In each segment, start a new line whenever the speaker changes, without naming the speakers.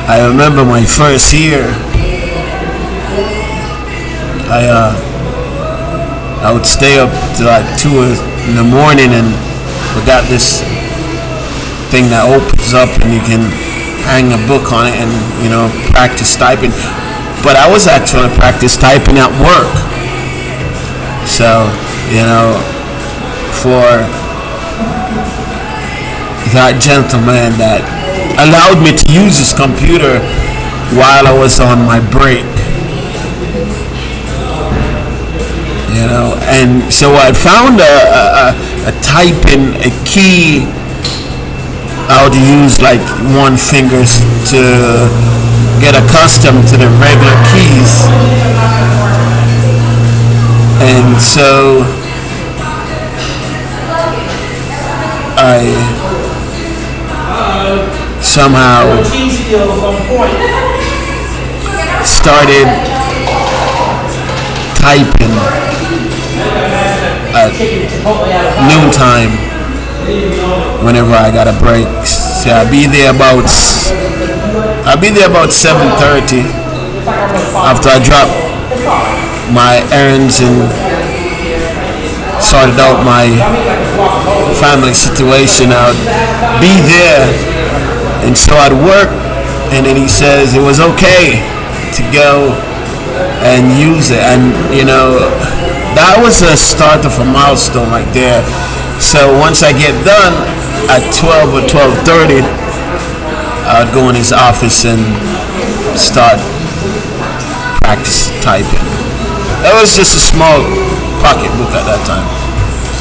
I remember my first year. I would stay up to like 2 in the morning, and we got this thing that opens up and you can hang a book on it and practice typing. But I was actually practice typing at work. So for that gentleman that allowed me to use his computer while I was on my break. And so I found a typing a key how to use like one finger to get accustomed to the regular keys. And so I somehow started typing at noontime whenever I got a break. So I'll be there about 7:30 after I drop my errands and sorted out my family situation. I'd be there, and so I'd work, and then he says it was okay to go and use it, and that was a start of a milestone right there. So once I get done at 12 or 12:30, I'd go in his office and start practice typing. That was just a small pocket book at that time,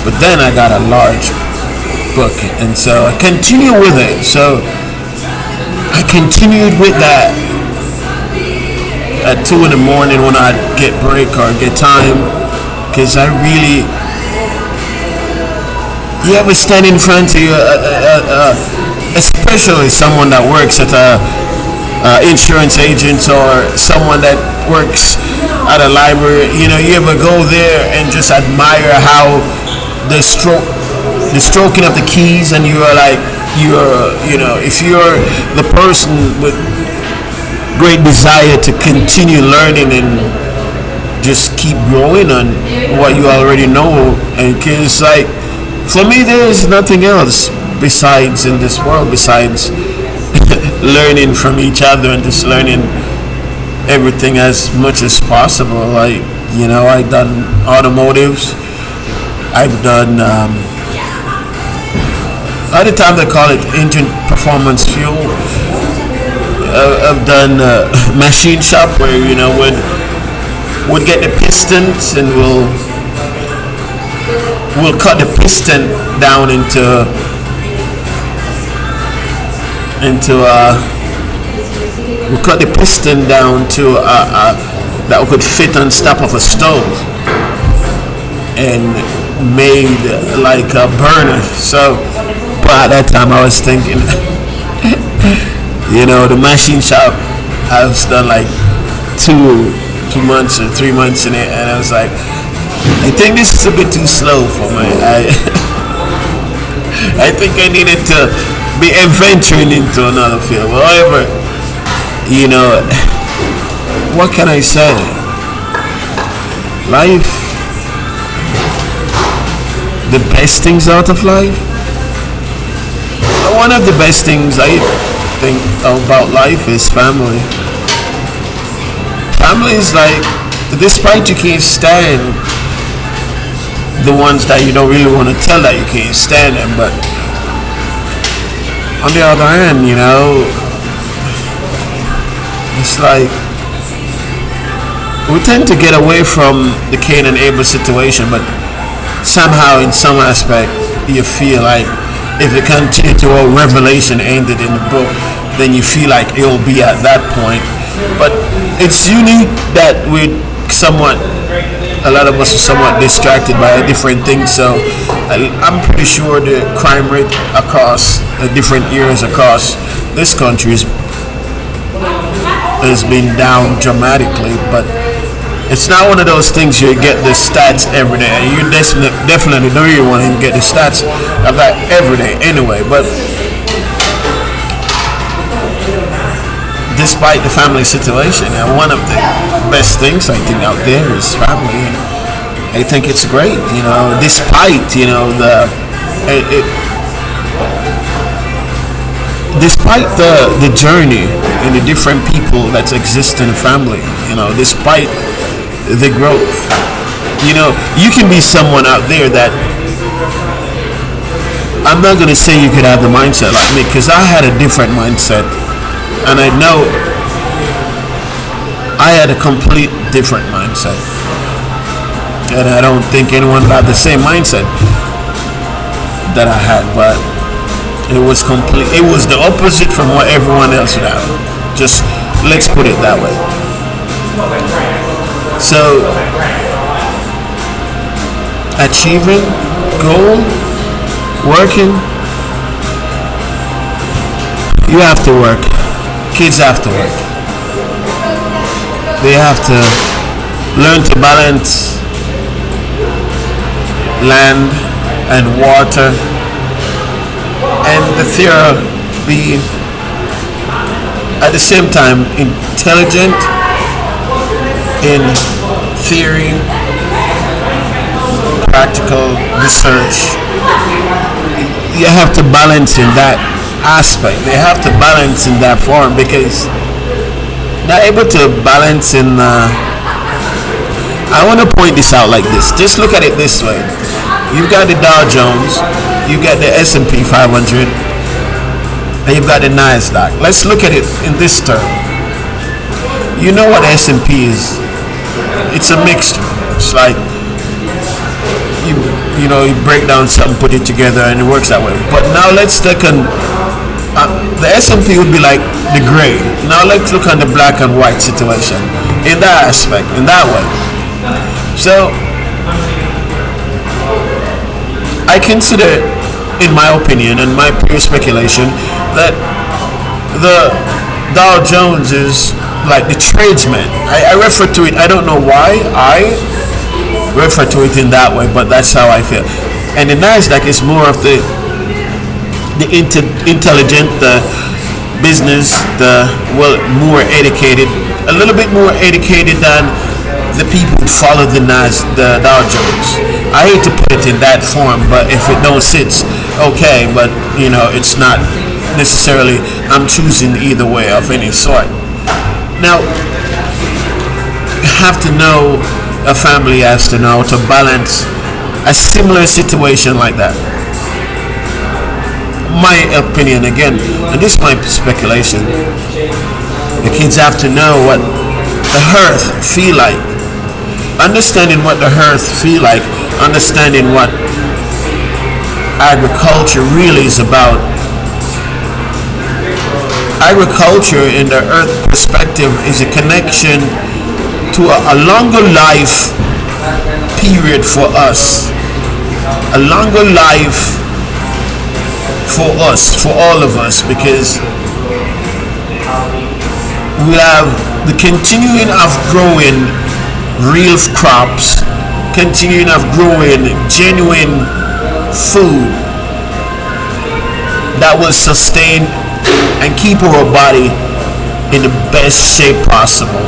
but then I got a large book, and so I continued with it. So I continued with that at 2 in the morning when I get break or get time, because I really, you ever stand in front of you, especially someone that works at a insurance agent or someone that works at a library, you ever go there and just admire how the stroking of the keys, and you're like, if you're the person with great desire to continue learning and just keep growing on what you already know, and it's like, for me, there's nothing else besides in this world besides learning from each other and just learning everything as much as possible. Like, I've done automotives, I've done at the time they call it engine performance fuel. I've done machine shop where would get the pistons, and we'll cut the piston down into we'll cut the piston down to that could fit on top of a stove and made like a burner. So but at that time I was thinking the machine shop, I was done like 2 months or 3 months in it, and I was like, I think this is a bit too slow for me. I think I needed to be adventuring into another field. However, what can I say? Life, the best things out of life. One of the best things I think about life is family. Family is like, despite you can't stand the ones that you don't really want to tell that you can't stand them, but on the other hand, it's like we tend to get away from the Cain and Abel situation, but somehow in some aspect you feel like if you continue to Revelation ended in the book, then you feel like it'll be at that point. But it's unique that a lot of us are somewhat distracted by different things. So I'm pretty sure the crime rate across different areas across this country has been down dramatically. But it's not one of those things you get the stats every day. You definitely don't even want to get the stats of that every day anyway. But despite the family situation. And one of the best things I think out there is family. I think it's great, despite despite the journey and the different people that exist in a family, despite the growth, you can be someone out there that I'm not gonna say you could have the mindset like me, because I had a different mindset, and I know I had a complete different mindset, and I don't think anyone had the same mindset that I had, but it was complete. It was the opposite from what everyone else would have. Just let's put it that way. So achieving goal, working, you have to work. Kids have to work. They have to learn to balance land and water, and the theory be at the same time intelligent in theory, practical research. You have to balance in that aspect. They have to balance in that form, because not able to balance in. I want to point this out like this. Just look at it this way. You've got the Dow Jones, you've got the S&P 500, and you've got the Nasdaq. Let's look at it in this term. You know what S&P is? It's a mixture. It's like you break down something, put it together, and it works that way. But now let's take on the S&P would be like the gray. Now let's look on the black and white situation in that aspect, in that way. So I consider, in my opinion and my pure speculation, that the Dow Jones is like the tradesman. I refer to it. I don't know why I refer to it in that way, but that's how I feel. And the Nasdaq is more of the intelligent, the business, more educated, a little bit more educated than the people who follow the Dow Jones. I hate to put it in that form, but if it don't sit, okay. But it's not necessarily I'm choosing either way of any sort. Now, you have to know, a family has to know to balance a similar situation like that. My opinion again, and this is my speculation. The kids have to know what the earth feel like. Understanding what the earth feel like, understanding what agriculture really is about. Agriculture in the earth perspective is a connection to a longer life period for us. A longer life for us, for all of us, because we have the continuing of growing real crops, continuing of growing genuine food that will sustain and keep our body in the best shape possible.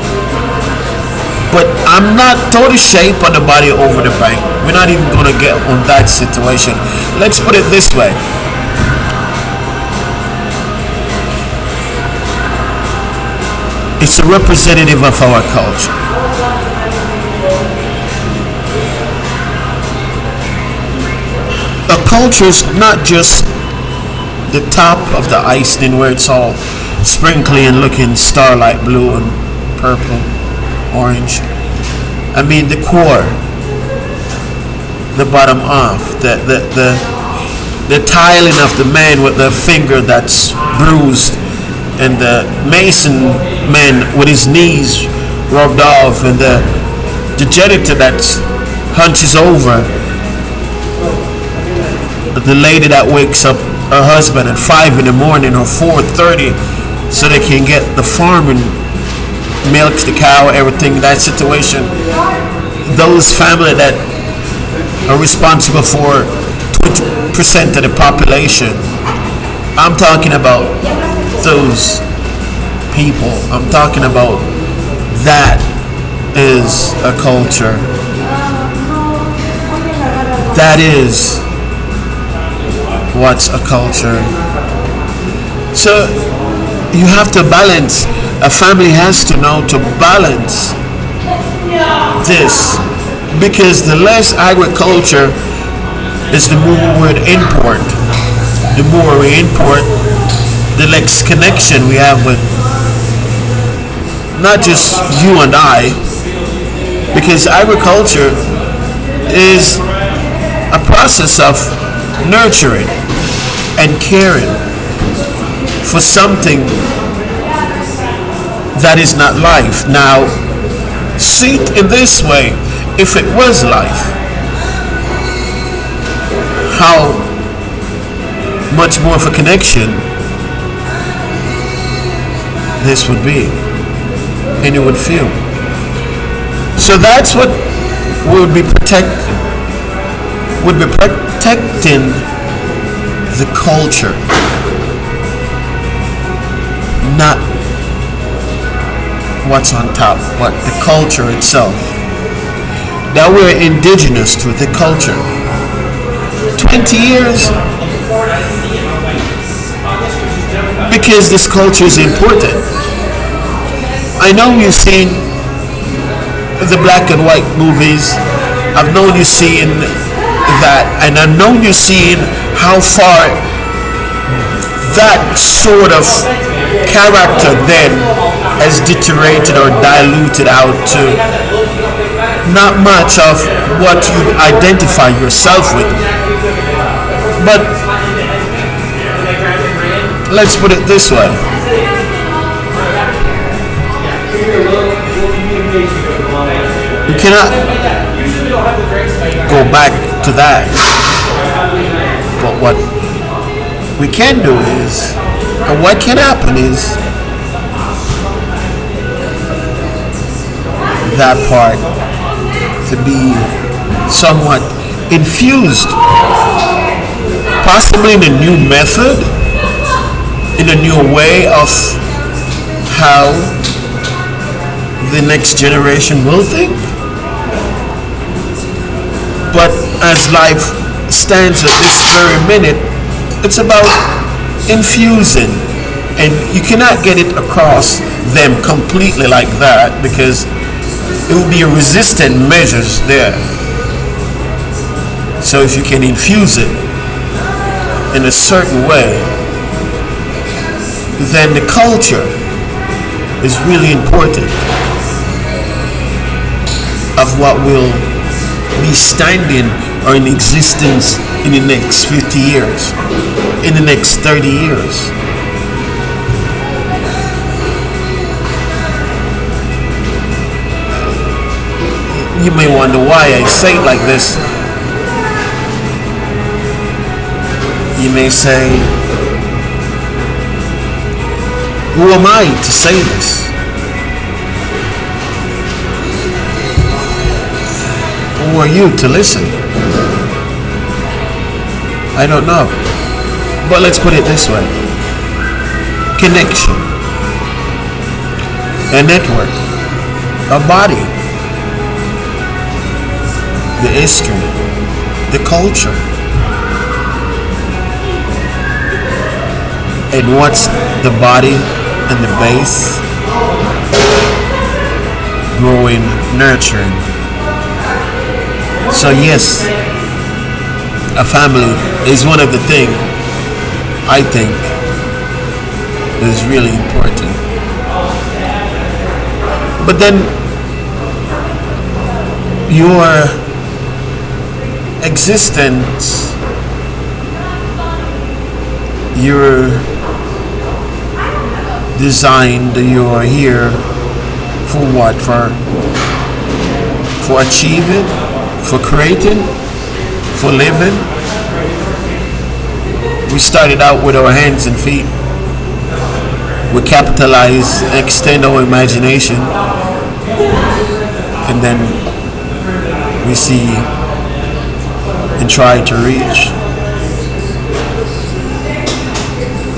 But I'm not totally shape on the body over the bank. We're not even going to get on that situation. Let's put it this way. It's a representative of our culture. A culture is not just the top of the icing where it's all sprinkly and looking starlight blue and purple, orange. I mean the core, the bottom off, the tiling of the man with the finger that's bruised, and the mason man with his knees rubbed off, and the janitor that hunches over, the lady that wakes up her husband at 5 in the morning or 4:30 so they can get the farm and milks the cow, everything, that situation. Those family that are responsible for 20% of the population. I'm talking about those people. I'm talking about that is a culture. That is what's a culture. So you have to balance. A family has to know to balance this, because the less agriculture is, the more we import. The more we import, the less connection we have with not just you and I, because agriculture is a process of nurturing and caring for something that is not life. Now, see it in this way: if it was life, how much more of a connection this would be, and it would feel. So that's what would be protecting. Would be protecting the culture, not what's on top, but the culture itself. That we're indigenous to the culture. 20 years, because this culture is important. I know you've seen the black and white movies. I've known you seeing that, and I've known you seeing how far that sort of character then has deteriorated or diluted out to not much of what you identify yourself with. But let's put it this way: we cannot go back to that. But what we can do is, and what can happen is, that part to be somewhat infused, possibly in a new method, in a new way of how the next generation will think. But as life stands at this very minute, it's about infusing, and you cannot get it across them completely like that, because it will be a resistant measures there. So if you can infuse it in a certain way, then the culture is really important of what will be standing or in existence in the next 50 years, in the next 30 years. You may wonder why I say it like this. You may say, who am I to say this? Who are you to listen? I don't know. But let's put it this way: connection, a network, a body, the history, the culture, and what's the body and the base? Growing, nurturing. So yes, a family is one of the things I think is really important. But then your existence, you're designed, you're here for what? For achieving, for creating, for living. We started out with our hands and feet. We capitalize, extend our imagination, and then we see and try to reach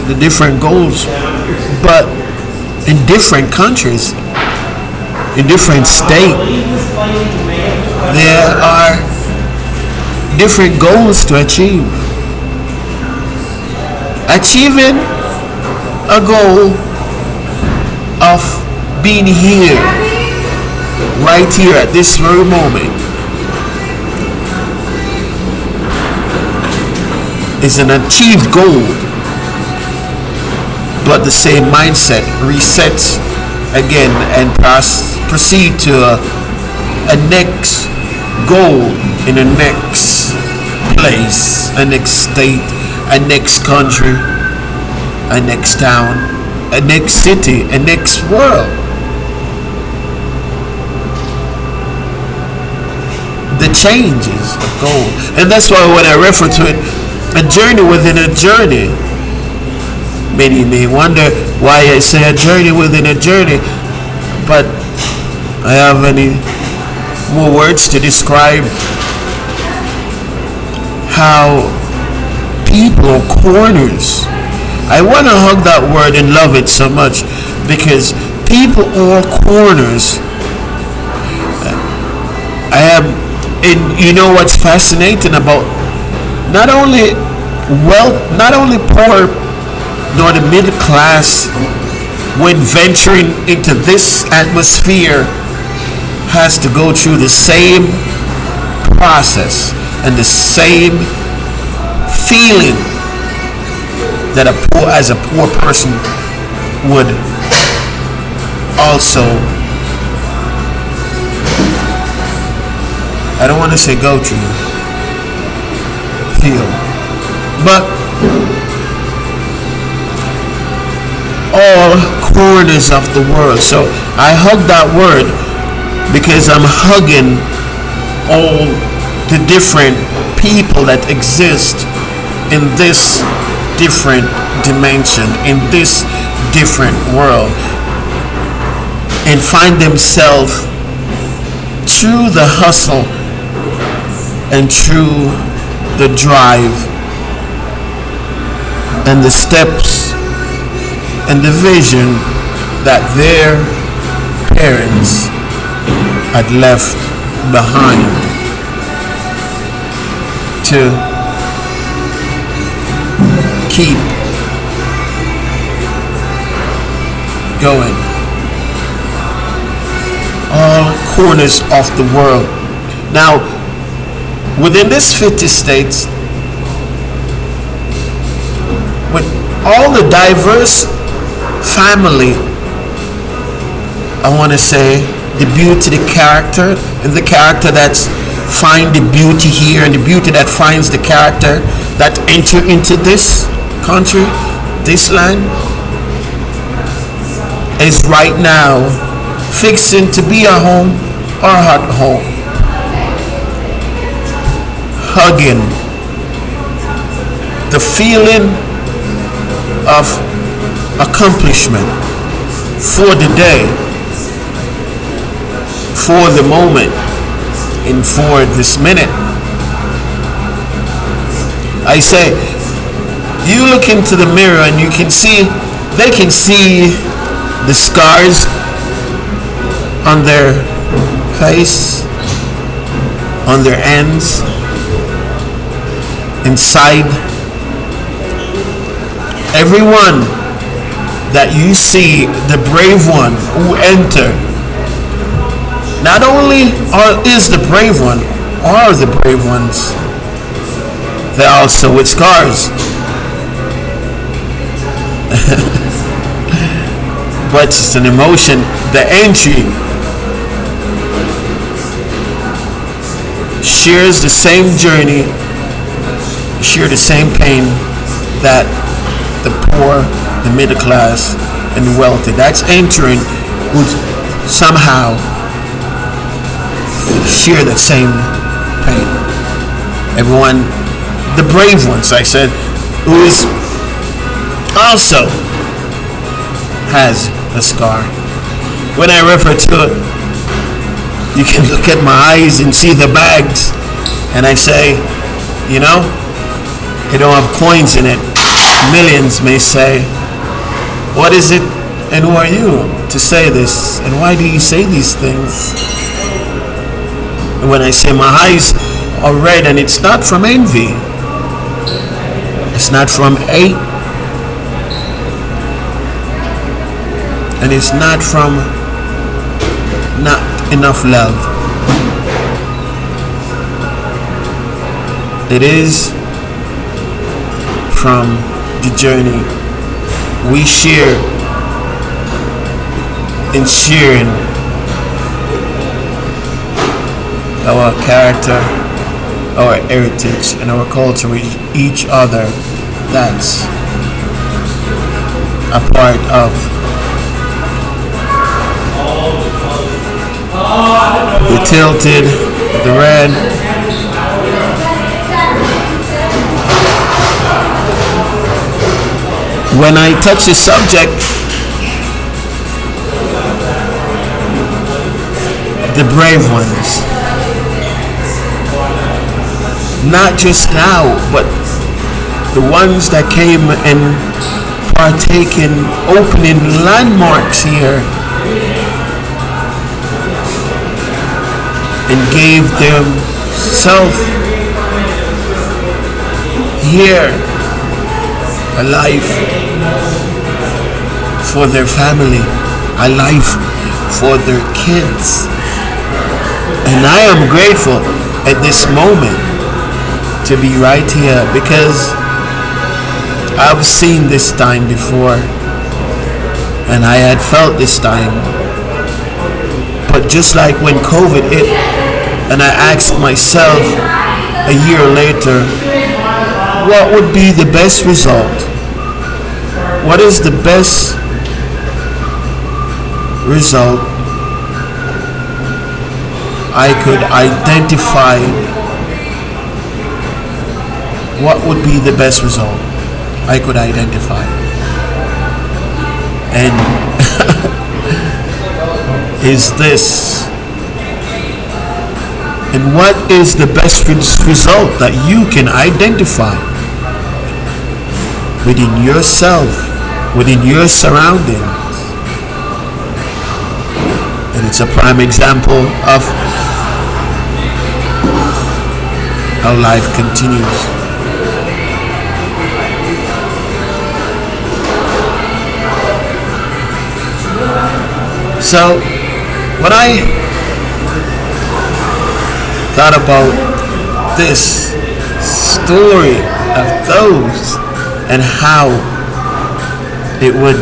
the different goals. But in different countries, in different states, there are different goals to achieve. Achieving a goal of being here, right here at this very moment, is an achieved goal. But the same mindset resets again and proceed to a next goal in a next place, a next state, a next country, a next town, a next city, a next world. The changes of goal. And that's why when I refer to it, a journey within a journey, many may wonder why I say a journey within a journey, but I have any more words to describe how people are corners. I want to hug that word and love it so much, because people are corners. I am, and you know what's fascinating about not only poor nor the middle class, when venturing into this atmosphere, has to go through the same process and the same feeling that a poor person would also, I don't want to say go through, feel, but all corners of the world. So I hug that word because I'm hugging all the different people that exist in this different dimension, in this different world, and find themselves through the hustle and through the drive and the steps and the vision that their parents had left behind to keep going. All corners of the world. Now, within this 50 states, with all the diverse family, I want to say the beauty, the character, and the character that's find the beauty here and the beauty that finds the character that enter into this country, this land, is right now fixing to be a home or a hot home, hugging the feeling of accomplishment for the day, for the moment, and for this minute. I say, you look into the mirror and you can see, they can see the scars on their face, on their ends, inside. Everyone that you see, the brave one who enter, not only is the brave one, are the brave ones, they're also with scars. But it's an emotion. The entry shares the same journey, share the same pain that the poor, the middle class, and the wealthy that's entering would somehow share that same pain. Everyone, the brave ones, I said, who is also has a scar. When I refer to it, you can look at my eyes and see the bags, and I say, you know, they don't have coins in it. Millions may say, what is it? And who are you to say this? And why do you say these things? And when I say my eyes are red, and it's not from envy, it's not from hate, and it's not from not enough love. It is from the journey we share in sharing our character, our heritage, and our culture with each other. That's a part of the tilted, the red. When I touch the subject, the brave ones, not just now, but the ones that came and partake in opening landmarks here and gave themselves here a life for their family, a life for their kids. And I am grateful at this moment to be right here, because I've seen this time before and I had felt this time. But just like when COVID hit, and I asked myself a year later, what would be the best result? What is the best result I could identify? What would be the best result I could identify? And is this. And what is the best result that you can identify within yourself, within your surroundings? And it's a prime example of how life continues. So, when I thought about this story of those and how it would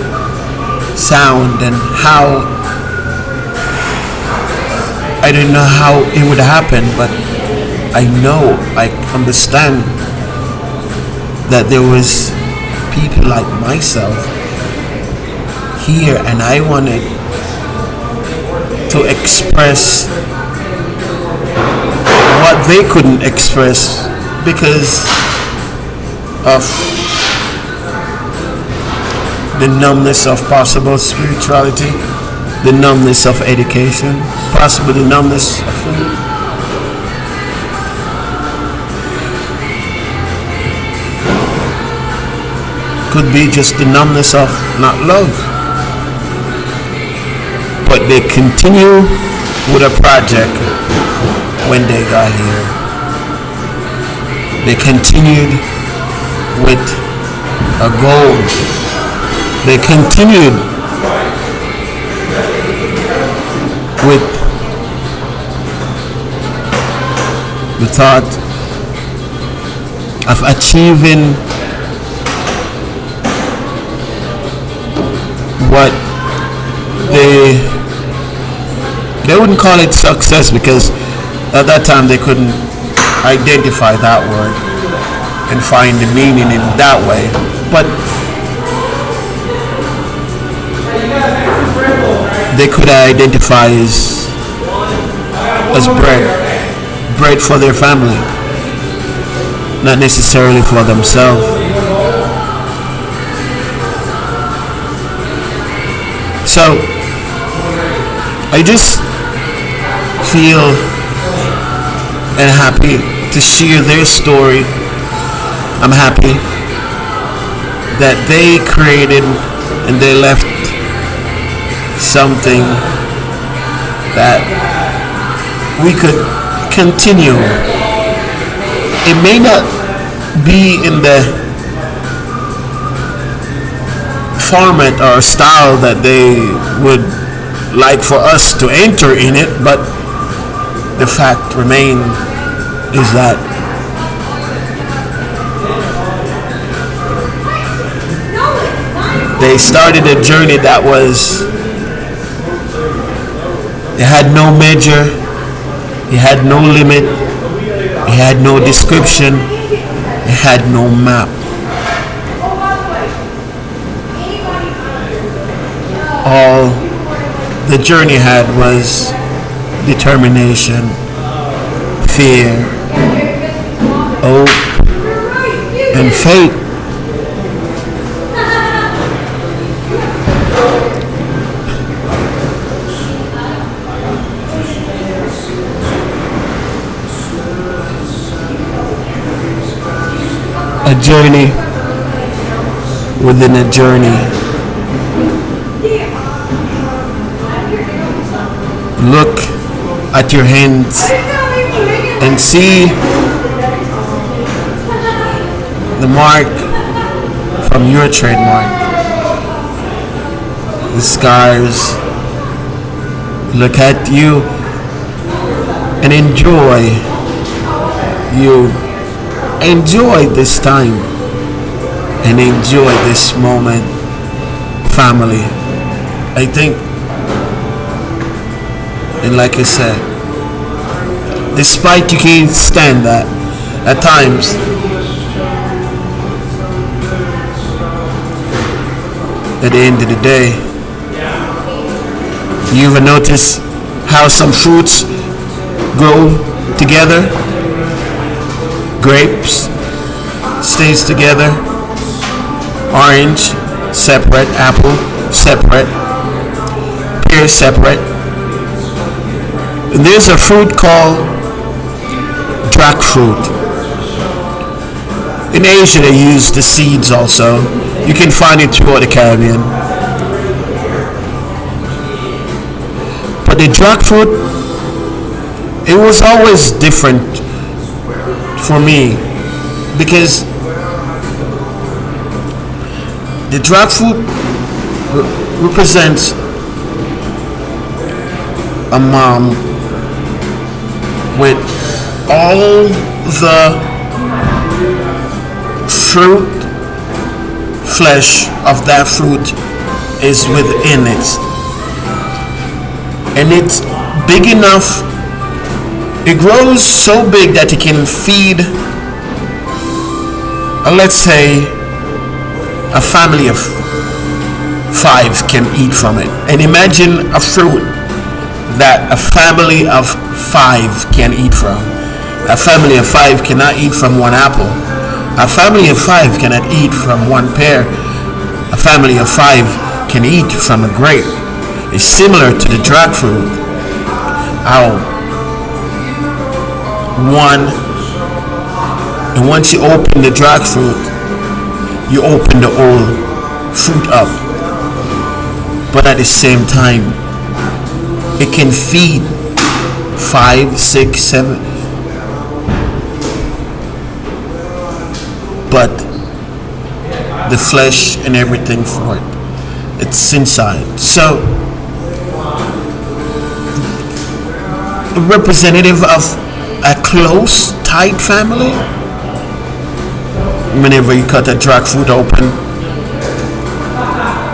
sound and how I didn't know how it would happen, but I know, I understand that there was people like myself here, and I wanted to express what they couldn't express because of the numbness of possible spirituality, the numbness of education, possibly the numbness of food. Could be just the numbness of not love. But they continue with a project when they got here. They continued with a goal. They continued with the thought of achieving what they wouldn't call it success, because at that time they couldn't identify that word and find the meaning in that way. But they could identify as bread for their family, not necessarily for themselves. So I just feel and happy to share their story. I'm happy that they created and they left something that we could continue. It may not be in the format or style that they would like for us to enter in it, but the fact remains is that they started a journey that was, it had no measure, it had no limit, it had no description, it had no map. All the journey had was determination, fear, hope, and faith. A journey within a journey. Look at your hands and see the mark from your trademark. The scars. Look at you and enjoy. You enjoy this time and enjoy this moment, family. I think, and like I said, despite you can't stand that at times, at the end of the day, you ever notice how some fruits grow together? Grapes stays together, orange separate, apple separate, pear separate. There's a fruit called jackfruit. In Asia they use the seeds also. You can find it throughout the Caribbean. But the jackfruit, it was always different for me because the jackfruit represents a mom with all the fruit flesh of that fruit is within it, and it's big enough, it grows so big that it can feed, let's say, a family of 5 can eat from it. And imagine a fruit that a family of 5 can eat from. A family of 5 cannot eat from one apple. A family of 5 cannot eat from one pear. A family of 5 can eat from a grape. It's similar to the jackfruit. How and once you open the jackfruit, you open the whole fruit up. But at the same time, it can feed 5, 6, 7. But the flesh and everything for it, it's inside. So, a representative of a close, tight family. Whenever you cut a jackfruit open,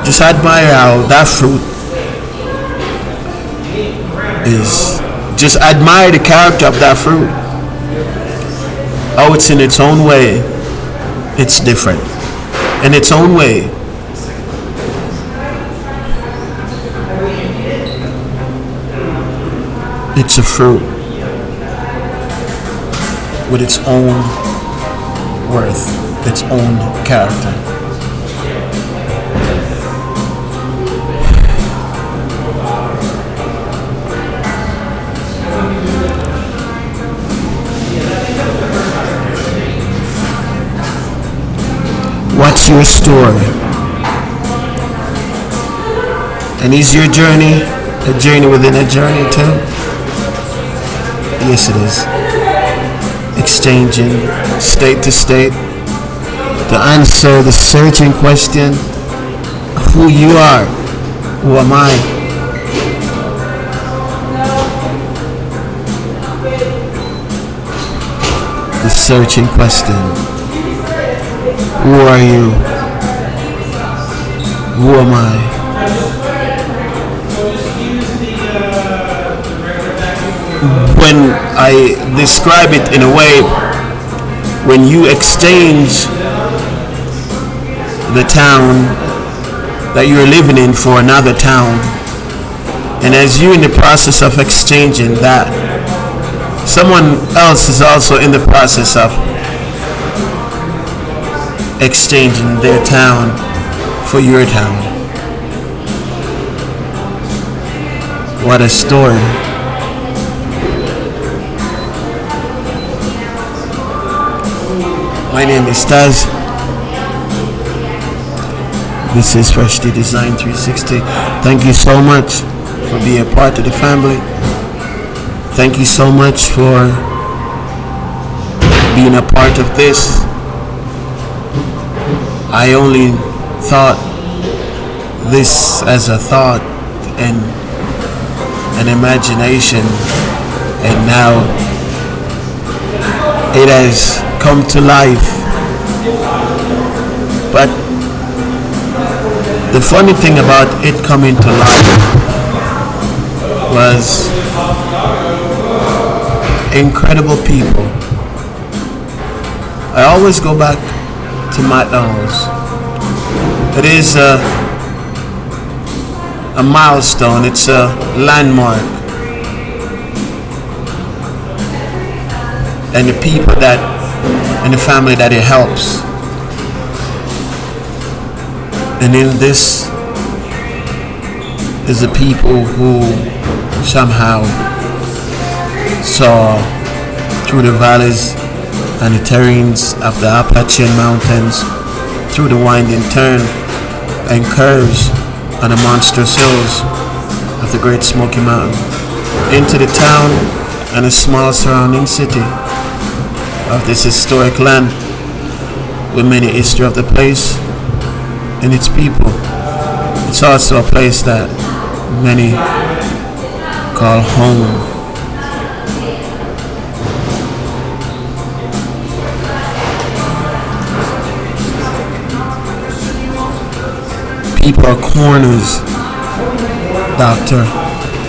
just admire how that fruit is. Just admire the character of that fruit. How it's in its own way, it's different. In its own way, it's a fruit with its own worth, its own character. What's your story? And is your journey a journey within a journey too? Yes, it is. Exchanging state to state to answer the searching question: who you are, who am I? The searching question: who are you? Who am I? When I describe it in a way, when you exchange the town that you're living in for another town, and as you're in the process of exchanging that, someone else is also in the process of exchanging their town for your town. What a story. My name is Taz. This is Freshteadesign 360. Thank you so much for being a part of the family. Thank you so much for being a part of this. I only thought this as a thought and an imagination, and now it has come to life. But the funny thing about it coming to life was incredible people. I always go back to McDonald's. It is a milestone, it's a landmark. And the people that, and the family that it helps. And in this is the people who somehow saw through the valleys and the terrains of the Appalachian Mountains, through the winding turn and curves and the monstrous hills of the Great Smoky Mountain, into the town and a small surrounding city of this historic land with many history of the place and its people. It's also a place that many call home. People are corners: doctor,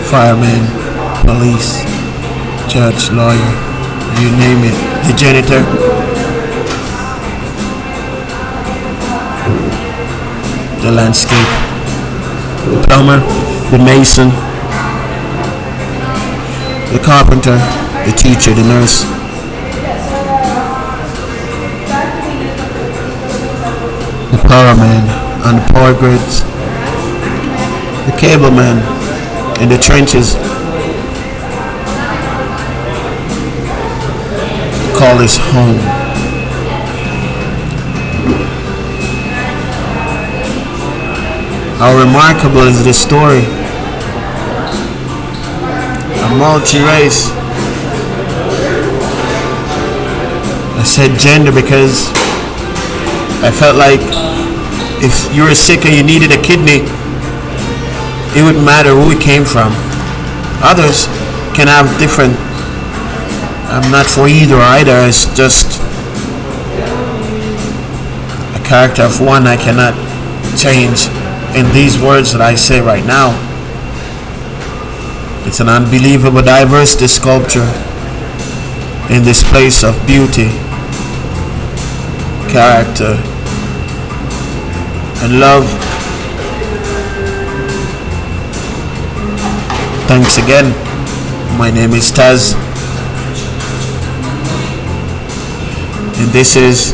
fireman, police, judge, lawyer, you name it, the janitor. The landscape, the plumber, the mason, the carpenter, the teacher, the nurse. The power man on the power grids, the cable man in the trenches. Call this home. How remarkable is this story? A multi-race. I said gender because I felt like if you were sick and you needed a kidney, it wouldn't matter who it came from. Others can have different. I'm not for either or either. It's just a character of one I cannot change in these words that I say right now. It's an unbelievable diversity sculpture in this place of beauty, character, and love. Thanks again. My name is Taz, and this is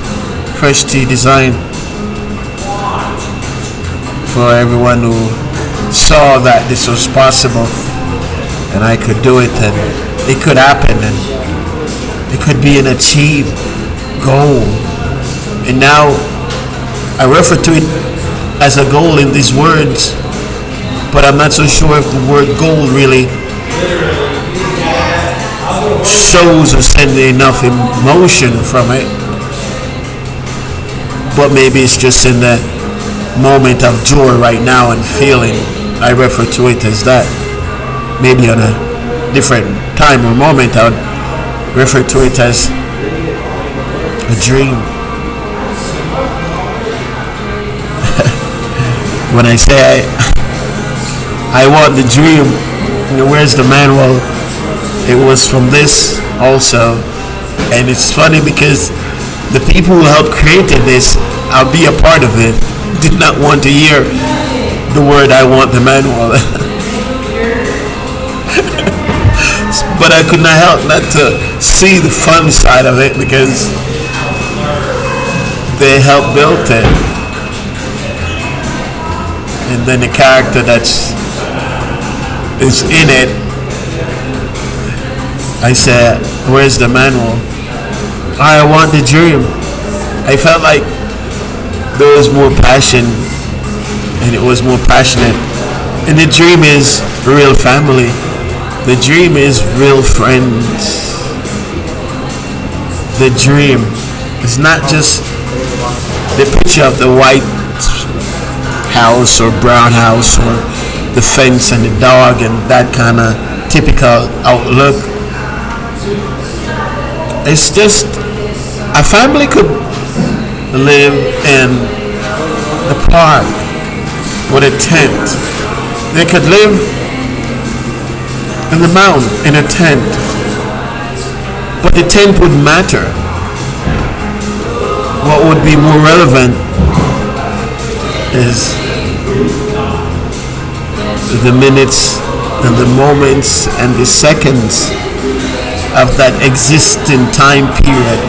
Freshteadesign. For everyone who saw that this was possible and I could do it and it could happen and it could be an achieved goal. And now I refer to it as a goal in these words but I'm not so sure if the word gold really shows or sends enough emotion from it. But maybe it's just in that moment of joy right now and feeling. I refer to it as that. Maybe on a different time or moment, I would refer to it as a dream. When I say I want the dream, where's the manual? It was from this also. And it's funny because the people who helped created this, I'll be a part of it, did not want to hear the word I want the manual. But I could not help not to see the fun side of it because they helped build it. And then the character is in it, I said, where's the manual? I want the dream. I felt like there was more passion and it was more passionate. And the dream is real family. The dream is real friends. The dream is not just the picture of the white house or brown house or the fence and the dog and that kind of typical outlook. It's just a family could live in the park with a tent. They could live in the mountain in a tent, but the tent would matter. What would be more relevant is the minutes and the moments and the seconds of that existing time period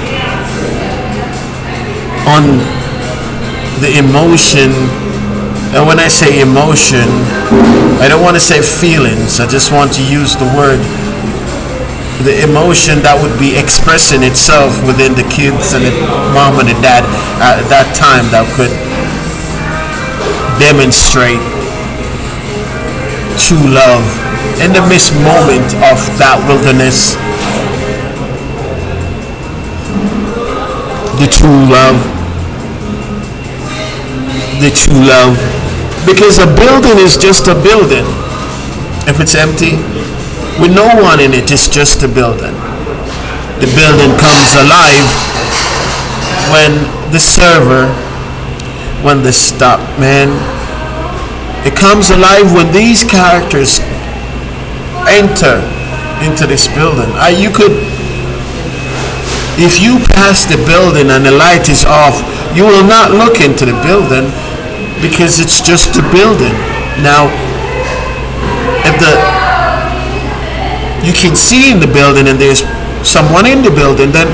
on the emotion. And when I say emotion, I don't want to say feelings. I just want to use the word, the emotion that would be expressing itself within the kids and the mom and the dad at that time, that could demonstrate true love in the midst moment of that wilderness. The true love. The true love. Because a building is just a building. If it's empty, with no one in it, it's just a building. The building comes alive when the server, when the stock man, it comes alive when these characters enter into this building. You could, if you pass the building and the light is off, you will not look into the building because it's just a building. Now, if you can see in the building and there's someone in the building, then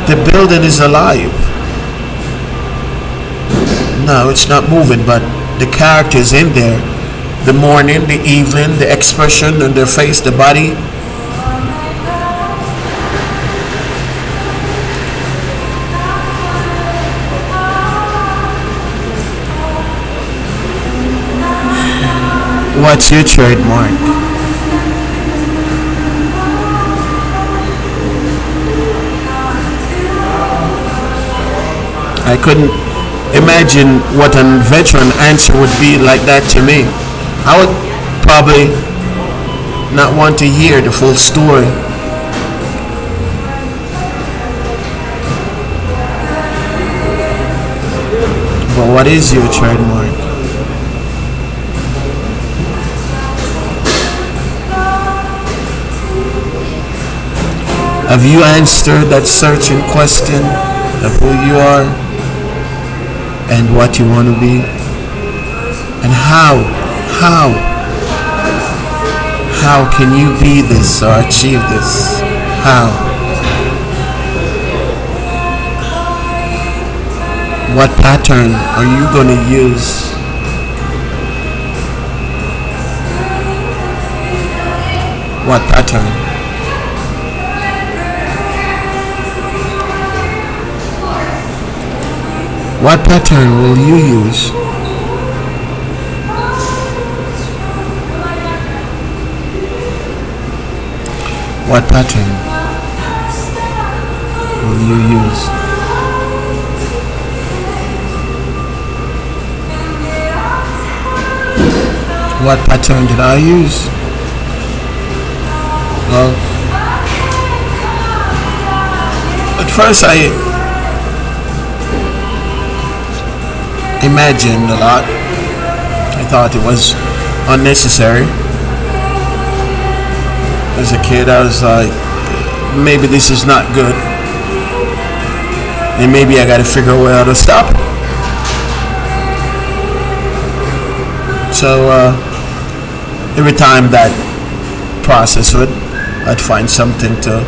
the building is alive. No, it's not moving, but the characters in there, the morning, the evening, the expression on their face, the body. What's your trademark? I couldn't imagine what a veteran answer would be like that to me. I would probably not want to hear the full story. But what is your trademark? Have you answered that searching question of who you are and what you want to be? And how can you be this or achieve this? How? What pattern are you going to use? What pattern? What pattern will you use? What pattern will you use? What pattern did I use? Well, at first I imagined a lot. I thought it was unnecessary. As a kid, I was like, maybe this is not good, and maybe I got to figure a way how to stop it. So every time that process would, I'd find something to.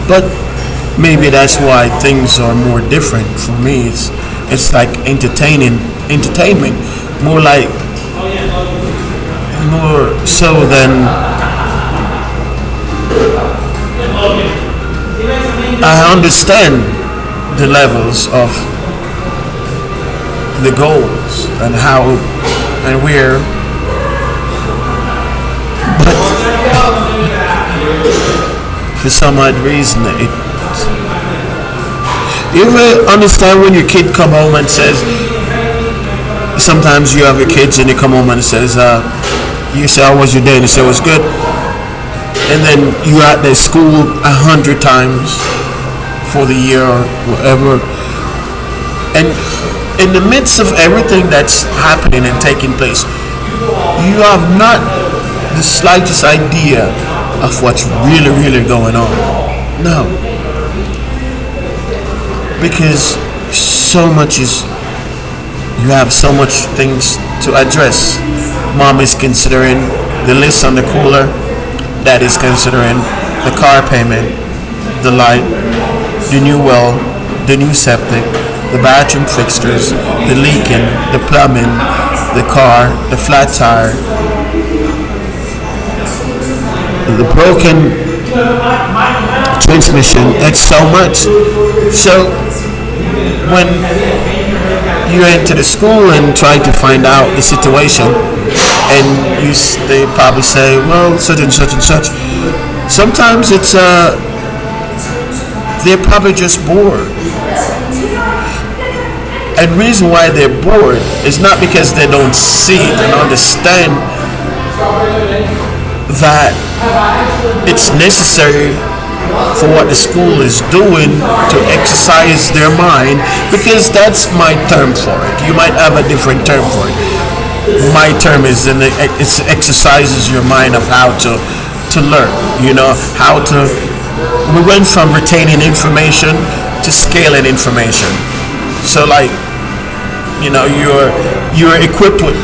But maybe that's why things are more different for me. It's like entertainment, more like more so than I understand the levels of the goals and how and where, but for some odd reason you ever understand when your kid come home and says, sometimes you have your kids and they come home and says, you say, how was your day? And they say, it was good. And then you at their school 100 times for the year or whatever. And in the midst of everything that's happening and taking place, you have not the slightest idea of what's really, really going on. No. Because so much is, you have so much things to address. Mom is considering the list on the cooler. Dad is considering the car payment, the light, the new well, the new septic, the bathroom fixtures, the leaking, the plumbing, the car, the flat tire, the broken transmission. That's so much. So when you enter the school and try to find out the situation, and they probably say, well, such and such and such. Sometimes it's they're probably just bored. And the reason why they're bored is not because they don't see it and understand that it's necessary for what the school is doing to exercise their mind, because that's my term for it. You might have a different term for it. My term is it exercises your mind of how to learn. How to. We went from retaining information to scaling information. So like, you're equipped with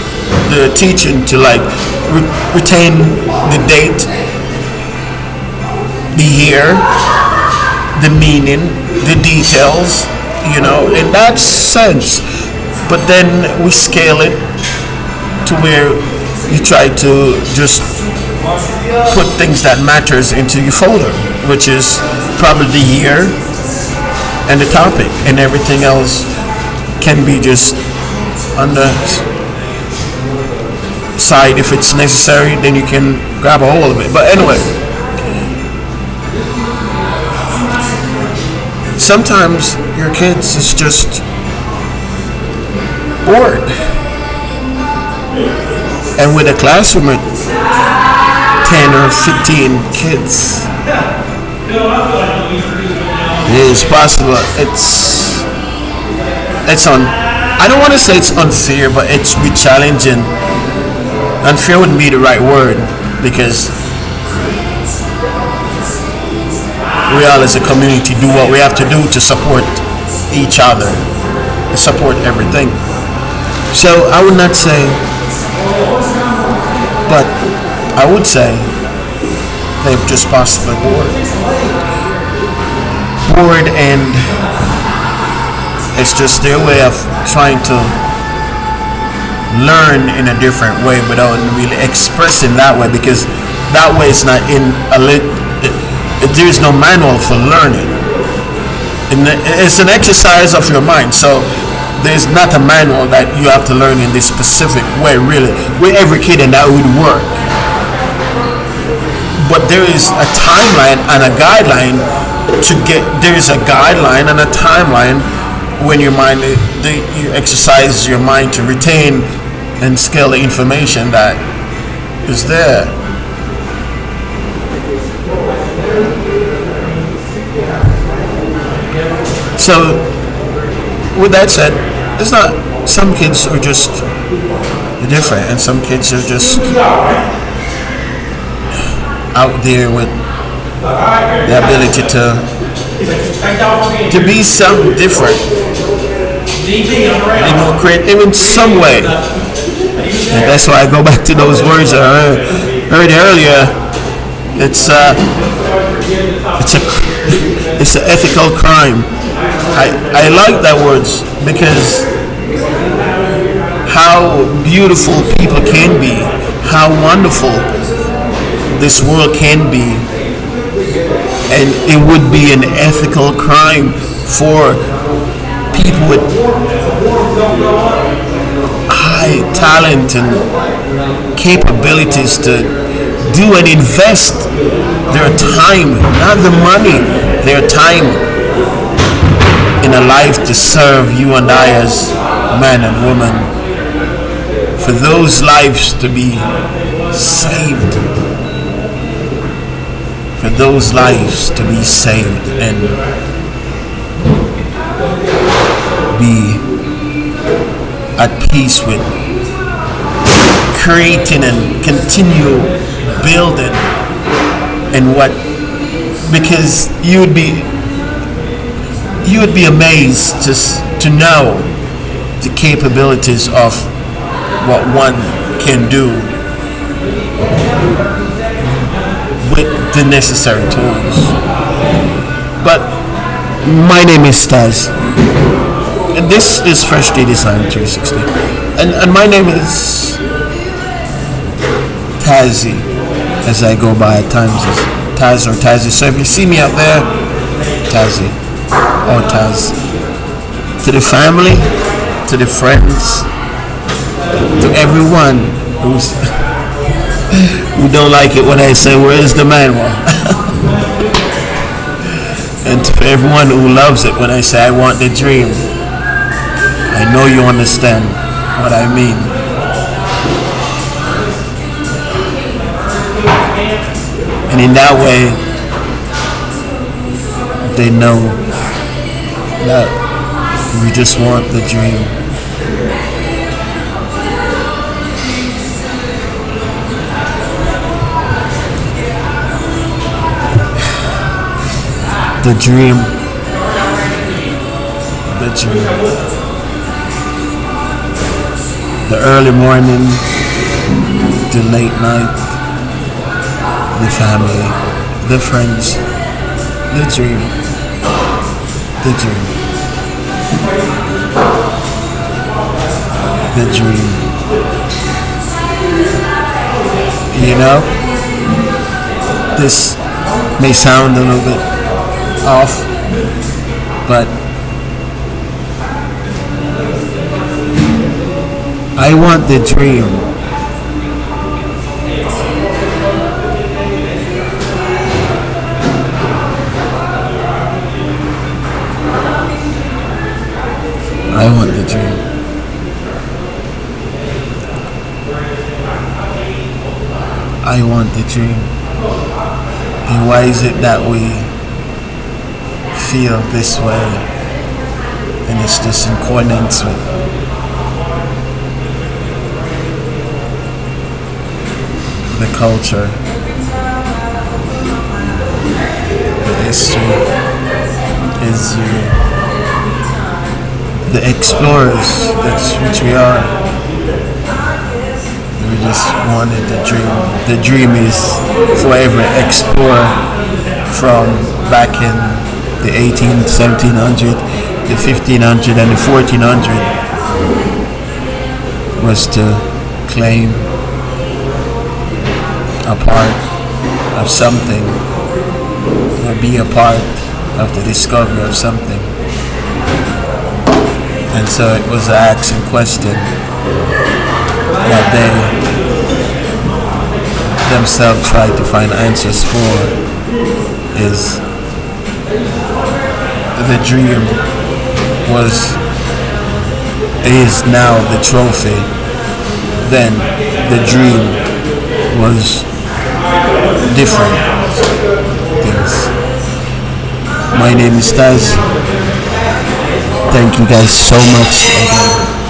the teaching to like retain the date, the year, the meaning, the details, in that sense. But then we scale it to where you try to just put things that matters into your folder, which is probably the year and the topic, and everything else can be just on the side if it's necessary. Then you can grab a hold of it. But anyway, sometimes your kids is just bored. And with a classroom with 10 or 15 kids, it is possible. It's on. I don't want to say it's unfair, but it's be challenging. Unfair wouldn't be the right word, because we all as a community do what we have to do to support each other, to support everything. So I would not say, but I would say they're just possibly bored, and it's just their way of trying to learn in a different way without really expressing that way, because that way it's not in there is no manual for learning. It's an exercise of your mind, so there's not a manual that you have to learn in this specific way, really, with every kid, and that would work. but there is a timeline and a guideline to get. There is a guideline and a timeline when your mind, you exercise your mind to retain and scale the information that is there. So, with that said, it's not. Some kids are just different, and some kids are just out there with the ability to be something different, creative in some way. And that's why I go back to those words I heard earlier. It's an ethical crime. I like that words because how beautiful people can be, how wonderful this world can be, and it would be an ethical crime for people with high talent and capabilities to do and invest their time, not the money, their time in a life to serve you and I as man and woman, for those lives to be saved, for those lives to be saved and be at peace with creating and continue building. And what, because you would be amazed to know the capabilities of what one can do with the necessary tools. But my name is Taz, and this is Freshteadesign 360, and my name is Tazzy, as I go by at times as Taz or Tazzy. So if you see me out there, Tazzy or Taz. To the family, to the friends, to everyone who don't like it when I say where's the manual, and to everyone who loves it when I say I want the dream. I know you understand what I mean. And in that way, they know that we just want the dream. The dream. The dream. The early morning, the late night, the family, the friends, the dream, the dream, the dream. You know, this may sound a little bit off, but I want the dream. I want the dream. I want the dream. And why is it that we feel this way? And it's just in accordance with the culture, the history, is the explorers, that's which we are. We just wanted the dream. The dream is for every explorer from back in the 1800, 1700, the 1500 and the 1400 was to claim a part of something or be a part of the discovery of something. And so it was an asking question that they themselves try to find answers for is the dream was is now the trophy. Then the dream was different things. My name is Taz. Thank you guys so much again.